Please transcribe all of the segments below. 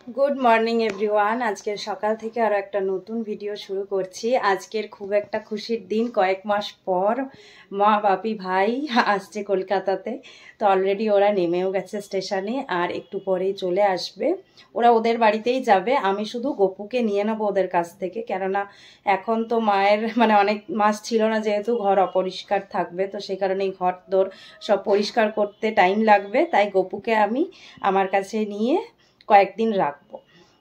Good morning everyone. আজকের সকাল থেকে আরও একটা নতুন ভিডিও শুরু করছি। আজকের খুব একটা খুশির দিন, কয়েক মাস পর মা বাপি ভাই আসছে কলকাতাতে। তো অলরেডি ওরা নেমেও গেছে স্টেশনে, আর একটু পরেই চলে আসবে। ওরা ওদের বাড়িতেই যাবে, আমি শুধু গপুকে নিয়ে নেবো ওদের কাছ থেকে, কেননা এখন তো মায়ের অনেক মাস ছিল না, যেহেতু ঘর অপরিষ্কার থাকবে, তো সেই কারণে এই ঘর দোর সব পরিষ্কার করতে টাইম লাগবে। তাই গপুকে আমি আমার কাছে নিয়ে কয়েকদিন রাখবো।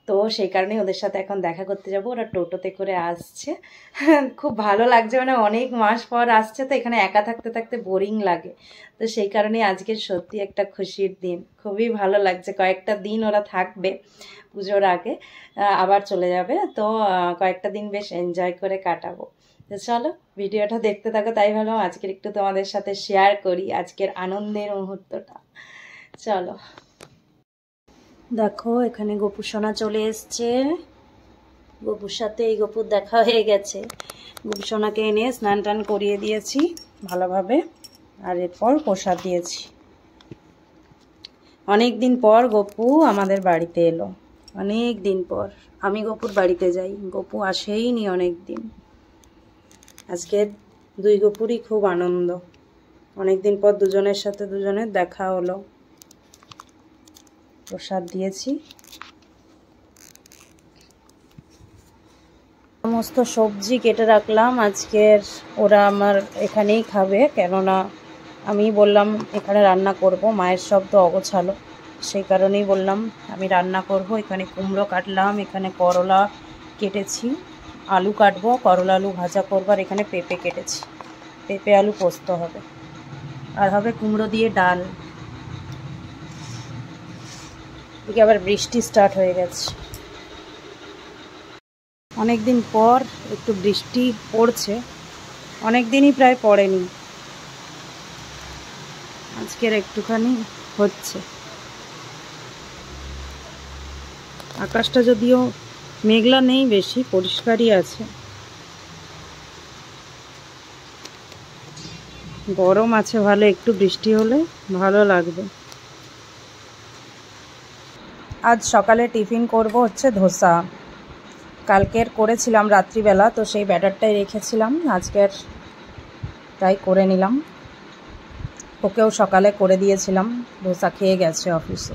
তো সেই কারণে ওদের সাথে এখন দেখা করতে যাব। ওরা টোটোতে করে আসছে, খুব ভালো লাগছে, অনেক মাস পর আসছে, তো এখানে একা থাকতে থাকতে বোরিং লাগে। তো সেই কারণে আজকে সত্যি একটা খুশির দিন, খুবই ভালো লাগছে। কয়েকটা দিন ওরা থাকবে, পুজোর আগে আবার চলে যাবে। তো কয়েকটা দিন বেশ এনজয় করে কাটাবো। তো চলো ভিডিওটা দেখতে থাকো। তাই ভাবলাম আজকের একটু তোমাদের সাথে শেয়ার করি আজকের আনন্দের মুহূর্তটা। চলো। দেখো এখানে গপু সোনা চলে এসছে। গপুর সাথে এই গপুর দেখা হয়ে গেছে। গপু সোনাকে এনে স্নান টান করিয়ে দিয়েছি ভালোভাবে, আর এরপর প্রসাদ দিয়েছি। অনেক দিন পর গপু আমাদের বাড়িতে এলো, অনেক দিন পর। আমি গপুর বাড়িতে যাই, গপু আসেই নি অনেক দিন। আজকে দুই গপুরই খুব আনন্দ, অনেক দিন পর দুজনের সাথে দুজনের দেখা হলো। প্রসাদ দিয়েছি। সমস্ত সবজি কেটে রাখলাম, আজকের ওরা আমার এখানেই খাবে, কেননা আমি বললাম এখানে রান্না করব। মায়ের সব তো অগোছালো, সেই কারণেই বললাম আমি রান্না করব। এখানে কুমড়ো কাটলাম, এখানে করলা কেটেছি, আলু কাটবো, করলা আলু ভাজা করবো, আর এখানে পেঁপে কেটেছি, পেঁপে আলু পোস্ত হবে, আর হবে কুমড়ো দিয়ে ডাল। এদিকে আবার বৃষ্টি স্টার্ট হয়ে গেছে, অনেক দিন পর একটু বৃষ্টি পড়ছে, অনেক দিনই প্রায় পড়েনি, আজকের একটুখানি হচ্ছে। আকাশটা যদিও মেঘলা নেই, বেশি পরিষ্কারই আছে। গরম আছে ভালো, একটু বৃষ্টি হলে ভালো লাগবে। আজ সকালে টিফিন করব হচ্ছে ধোসা। কালকের করেছিলাম রাত্রিবেলা, তো সেই ব্যাটারটাই রেখেছিলাম, আজকের তাই করে নিলাম। ওকেও সকালে করে দিয়েছিলাম, ধোসা খেয়ে গেছে অফিসে।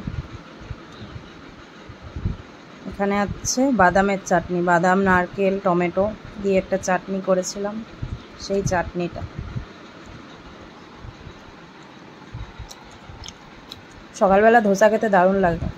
এখানে আছে বাদামের চাটনি, বাদাম নারকেল টমেটো দিয়ে একটা চাটনি করেছিলাম, সেই চাটনিটা। সকালবেলা ধোসা খেতে দারুণ লাগে।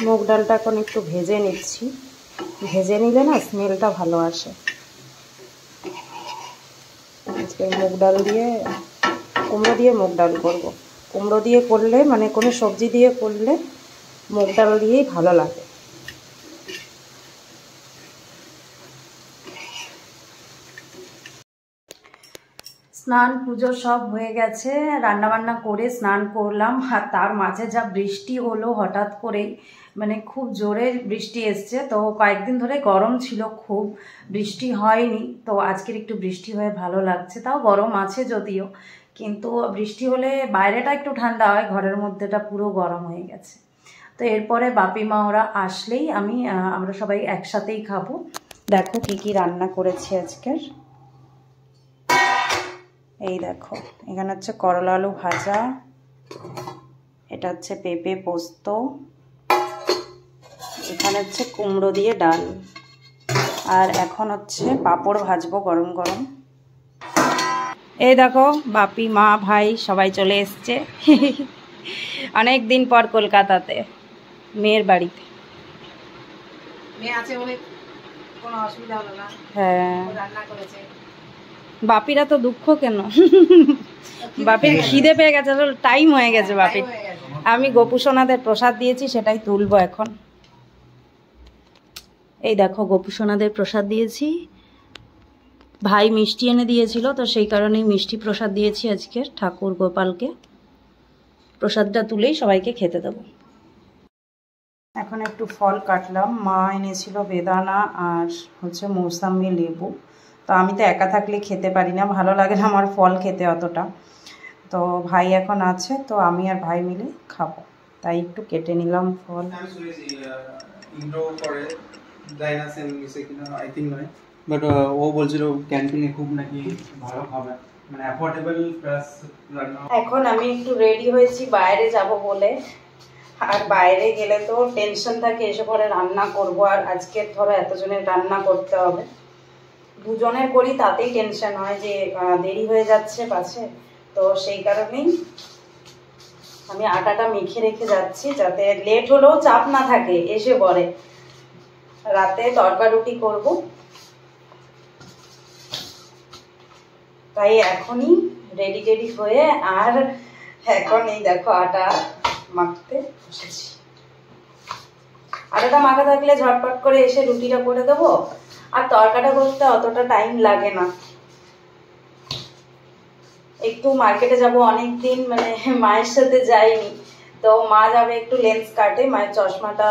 মুগ ডালটা এখন একটু ভেজে নিচ্ছি, ভেজে নিলে না স্মেলটা ভালো আসে। আজকে মুগ ডাল দিয়ে, কুমড়ো দিয়ে মুগ ডাল করবো। কুমড়ো দিয়ে করলে কোনো সবজি দিয়ে করলে মুগ ডাল দিয়েই ভালো লাগে। স্নান পুজো সব হয়ে গেছে, রান্নাবান্না করে স্নান করলাম, আর তার মাঝে যা বৃষ্টি হলো হঠাৎ করেই, খুব জোরে বৃষ্টি এসছে। তো কয়েকদিন ধরে গরম ছিল, খুব বৃষ্টি হয়নি। তো আজকের একটু বৃষ্টি হয়ে ভালো লাগছে, তাও গরম আছে যদিও, কিন্তু বৃষ্টি হলে বাইরেটা একটু ঠান্ডা হয়, ঘরের মধ্যেটা পুরো গরম হয়ে গেছে। তো এরপরে বাপি মা ওরা আসলেই আমরা সবাই একসাথেই খাবো। দেখো কি কি রান্না করেছি আজকের। এই দেখো, এখানে হচ্ছে করলা আলু ভাজা, এটা হচ্ছে পেঁপে পোস্ত, এখানে হচ্ছে কুমড়ো দিয়ে ডাল, আর এখন হচ্ছে পাঁপড় ভাজবো গরম গরম। এই দেখো বাপি মা ভাই সবাই চলে এসছে অনেক দিন পর কলকাতাতে, মেয়ের বাড়িতে। মেয়ে আছে বলে কোনো অসুবিধা হলো না। হ্যাঁ, রান্না করেছে। বাপিরা তো দুঃখ কেন, বাপির খিদে পেয়ে গেছে, টাইম হয়ে গেছে বাপির। আমি গোপুসোনাদের প্রসাদ দিয়েছি, সেটাই তুলবো এখন। এই দেখো গোপুসোনাদের প্রসাদ দিয়েছি, ভাই মিষ্টি এনে দিয়েছিল, তো সেই কারণেই মিষ্টি প্রসাদ দিয়েছি আজকের ঠাকুর গোপালকে। প্রসাদটা তুলেই সবাইকে খেতে দেবো। এখন একটু ফল কাটলাম, মা এনেছিল বেদানা আর হচ্ছে মৌসাম্বি লেবু। তো আমি তো একা থাকলে খেতে পারি না, ভালো লাগে না আমার ফল খেতে অতটা। তো ভাই এখন আছে, তো আমি আর ভাই মিলে খাবো, তাই একটু কেটে নিলাম ফল। বাট ও বলছিল ক্যান্টিনে খুব নাকি ভালো খাবার, মানে অ্যাফোর্ডেবল প্লাস রান্না। এখন আমি একটু রেডি হয়েছি বাইরে যাব বলে, আর বাইরে গেলে তো টেনশন থাকে এসে পরে রান্না করব, আর আজকে ধরো এতজনের রান্না করতে হবে, দুজনের করি তাতেই টেনশন হয় যে দেরি হয়ে যাচ্ছে পাছে। তো সেই কারণেই আমি আটাটা মেখে রেখে যাচ্ছি, যাতে লেট হলেও চাপ না থাকে এসে পরে। রাতে তড়কা রুটি করব, তাই এখনই রেডি টেডি হয়ে আর এখন এই দেখো আটা মাখতে বসেছি। আটাটা মাখা থাকলে ঝটপট করে এসে রুটিটা করে দেবো, আর তরকাটা করতে অতটা টাইম লাগে না। একটু মার্কেটে যাব, অনেকদিন মানে মায়ের সাথে যাইনি, তো মা যাবে একটু লেন্স কাটে, মায়ের চশমাটা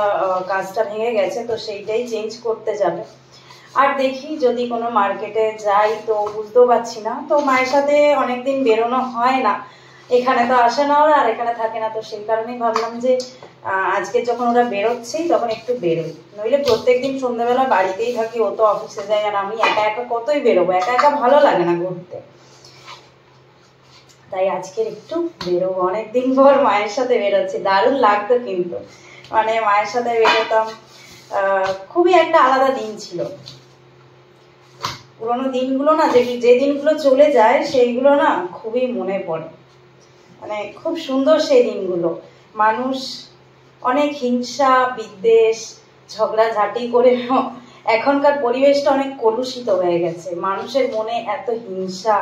কাঁচটা ভেঙে গেছে, তো সেইটাই চেঞ্জ করতে যাবে। আর দেখি যদি কোনো মার্কেটে যাই, তো বুঝতেও পারছি না, তো মায়ের সাথে অনেকদিন বেরোনো হয় না, এখানে তো আসে না ওরা, আর এখানে থাকে না, তো সেই কারণেই ভাবলাম যে আজকে যখন ওরা বেরোচ্ছেই তখন একটু বেরোই, নইলে প্রত্যেকদিন সন্ধ্যাবেলা বাড়িতেই থাকি, ও তো অফিসে যায়, আর আমি একা একা কতই বেরোবো, একা একা ভালো লাগে না ঘুরতে। তাই আজকের একটু বেরোবো, অনেকদিন পর মায়ের সাথে বেরোচ্ছি, দারুণ লাগতো কিন্তু, মানে মায়ের সাথে বেরোতাম, খুবই একটা আলাদা দিন ছিল। পুরোনো দিনগুলো না, যে দিনগুলো চলে যায় সেইগুলো না খুবই মনে পড়ে, মানে খুব সুন্দর সেই দিনগুলো। মানুষ অনেক হিংসা বিদ্বেষ ঝগড়াঝাটি করে, এখনকার পরিবেশটা অনেক কলুষিত হয়ে গেছে, মানুষের মনে এত হিংসা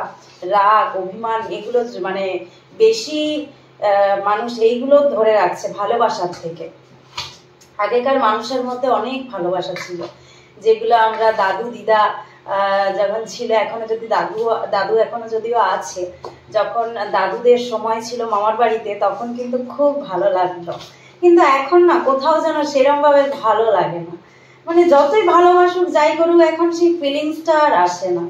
রাগ অভিমান এগুলো মানে বেশি, মানুষ এইগুলো ধরে রাখছে ভালোবাসার থেকে। আগেকার মানুষের মধ্যে অনেক ভালোবাসা ছিল, যেগুলো আমরা দাদু দিদা যখন ছিল, এখনো যদি দাদু এখনো যদিও আছে, যখন দাদুদের সময় ছিল মামার বাড়িতে, তখন কিন্তু খুব ভালো লাগতো। কিন্তু এখন না কোথাও যেন সেরকম ভাবে ভালো লাগে না, মানে যতই ভালোবাসুক যাই করুক, এখন সেই ফিলিংসটা আর আসে না।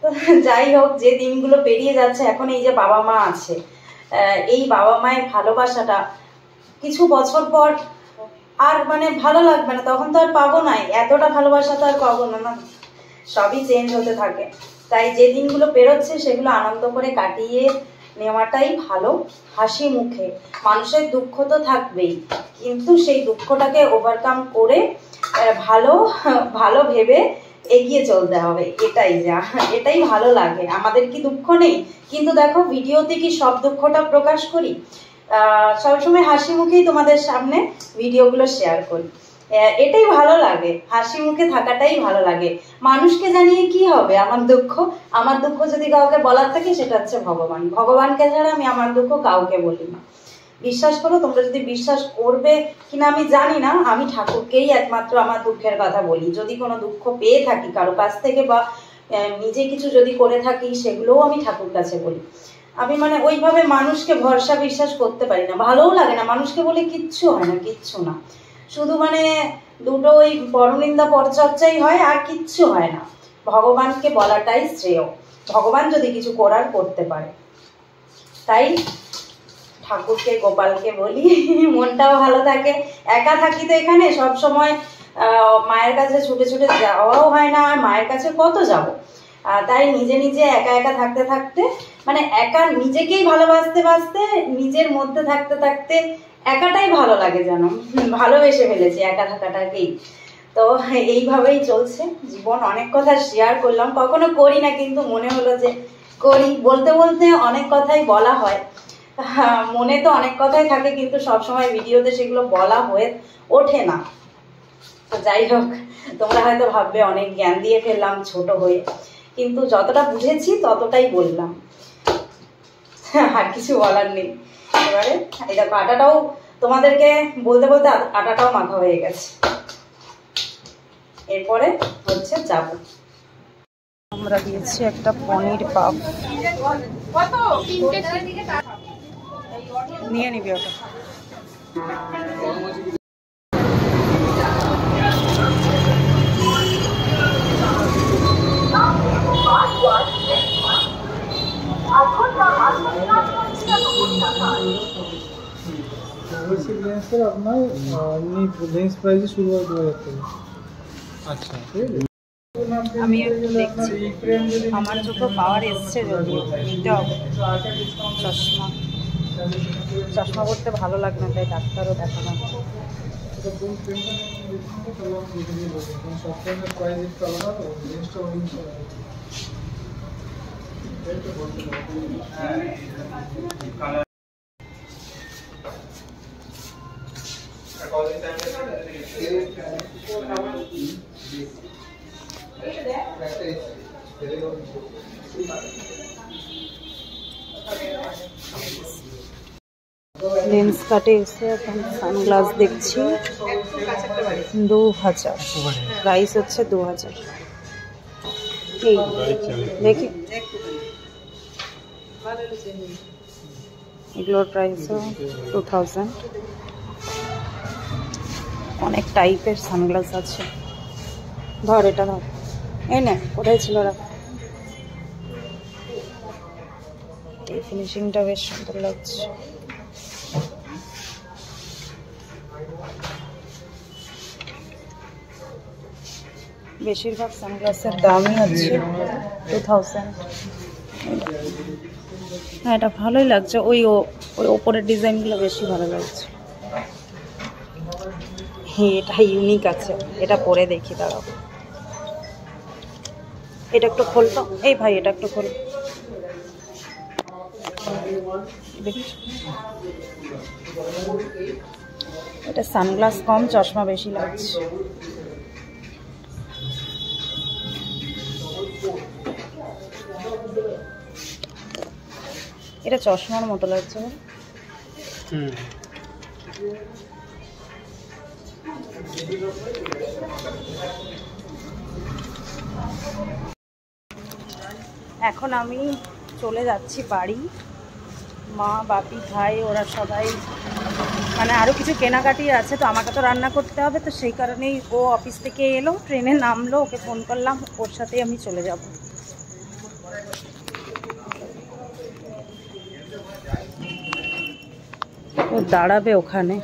তো যাই হোক, যে দিনগুলো পেরিয়ে যাচ্ছে, এখন এই যে বাবা মা আছে, এই বাবা মায়ের ভালোবাসাটা কিছু বছর পর আর মানে ভালো লাগবে না, তখন তো আর পাবো না, এতটা ভালোবাসা তো আর পাবো না, না সবই চেঞ্জ হতে থাকে। তাই যে দিনগুলো পেরোচ্ছে সেগুলো আনন্দ করে কাটিয়ে নেওয়াটাই ভালো, হাসি মুখে। মানুষের দুঃখ তো থাকবেই, কিন্তু সেই দুঃখটাকে ওভারকাম করে ভালো ভালো ভেবে এগিয়ে চলতে হবে, এটাই ভালো লাগে। আমাদের কি দুঃখ নেই? কিন্তু দেখো ভিডিওতে কি সব দুঃখটা প্রকাশ করি? সবসময় হাসি মুখেই তোমাদের সামনে ভিডিওগুলো শেয়ার করি, এটাই ভালো লাগে, হাসি মুখে থাকাটাই ভালো লাগে। মানুষকে জানিয়ে কি হবে? আমার দুঃখ যদি কাউকে বলার থাকে, সেটা হচ্ছে ভগবানকে ছাড়া আমি আমার দুঃখ কাউকে বলি না। বিশ্বাস করো, তোমরা যদি বিশ্বাস করবে কিনা আমি জানি না, আমি ঠাকুরকেই একমাত্র আমার দুঃখের কথা বলি। যদি কোনো দুঃখ পেয়ে থাকি কারো কাছ থেকে, বা নিজে কিছু যদি করে থাকি, সেগুলোও আমি ঠাকুর কাছে বলি। আমি মানে ওইভাবে মানুষকে ভরসা বিশ্বাস করতে পারি না, ভালোও লাগে না, মানুষকে বলে কিচ্ছু হয় না, কিচ্ছু না, শুধু মানে দুটো ওই পরনিন্দা পরচর্চাই হয়, আর কিচ্ছু হয় না। ভগবানকে বলাটাই শ্রেয়, ভগবান যদি কিছু করার করতে পারে। তাই ঠাকুরকে গোপালকে বলি, মনটাও ভালো থাকে। একা থাকি তো এখানে সব সময়, মায়ের কাছে ছুটে ছুটে যাওয়াও হয় না, আর মায়ের কাছে কত যাব। তাই নিজে নিজে একা একা থাকতে থাকতে, মানে একা নিজেকেই ভালোবাসতে নিজের মধ্যে থাকতে থাকতে একাটাই ভালো লাগে, যেন ভালোবেসে ফেলেছি একা থাকাটাকেই। তো এইভাবেই চলছে জীবন। অনেক কথা শেয়ার করলাম, কখনো করি না, কিন্তু মনে হলো যে করি। বলতে বলতে অনেক কথাই বলা হয়, মনে তো অনেক কথাই থাকে, কিন্তু সবসময় ভিডিওতে সেগুলো বলা হয়ে ওঠে না। তো যাই হোক, তোমরা হয়তো ভাববে অনেক জ্ঞান দিয়ে ফেললাম ছোট হয়ে, কিন্তু যতটা বুঝেছি ততটাই বললাম, আর কিছু বলার নেই। এবারে এটা আটাটাও তোমাদেরকে বলতে বলতে আটাটাও মাখা হয়ে গেছে। এরপরে হচ্ছে যাবো। আমরা দিয়েছি একটা পনির পাপ, নিয়ে নিবি ওটা। আপনার লেন্স প্রাইসে শুরু হয় 2000 থেকে। আচ্ছা, আমি একটু দেখছি, আমার চোখে পাওয়ার এসছে, যদিও নিতে হবে। চশমা পড়তে ভালো লাগে না, তাই ডাক্তারও দেখানো। লেন্স কাটে এসে এখন সানগ্লাস দেখছি 2000, প্রাইস হচ্ছে 2000। এই দেখি এগুলোর প্রাইসও 2000। অনেক টাইপের সানগ্লাস আছে। ধর এটা ধর, এই না কোথায় ছিল রাখ। এই ফিনিশিংটা বেশ সুন্দর লাগছে। বেশিরভাগ সানগ্লাসের দামই হচ্ছে 2000। হ্যাঁ, এটা ভালোই লাগছে। ওই ওপরের ডিজাইনগুলো বেশি ভালো লাগছে। হ্যাঁ, এটা ইউনিক আছে, এটা পরে দেখি। দাঁড়াও, এটা একটু খোলতো। এই ভাই, এটা একটু খোল দেখি। এটা সানগ্লাস কম, চশমা বেশি লাগছে। এটা চশমার মতো লাগছে। এখন আমি চলে যাচ্ছি বাড়ি। মা, বাপি, ভাই ওরা সবাই, মানে আরও কিছু কেনাকাটি আছে, তো আমাকে তো রান্না করতে হবে, তো সেই কারণেই ও অফিস থেকে এলো, ট্রেনে নামলো, ওকে ফোন করলাম, ওর সাথেই আমি চলে যাব। ও দাঁড়াবে ওখানে।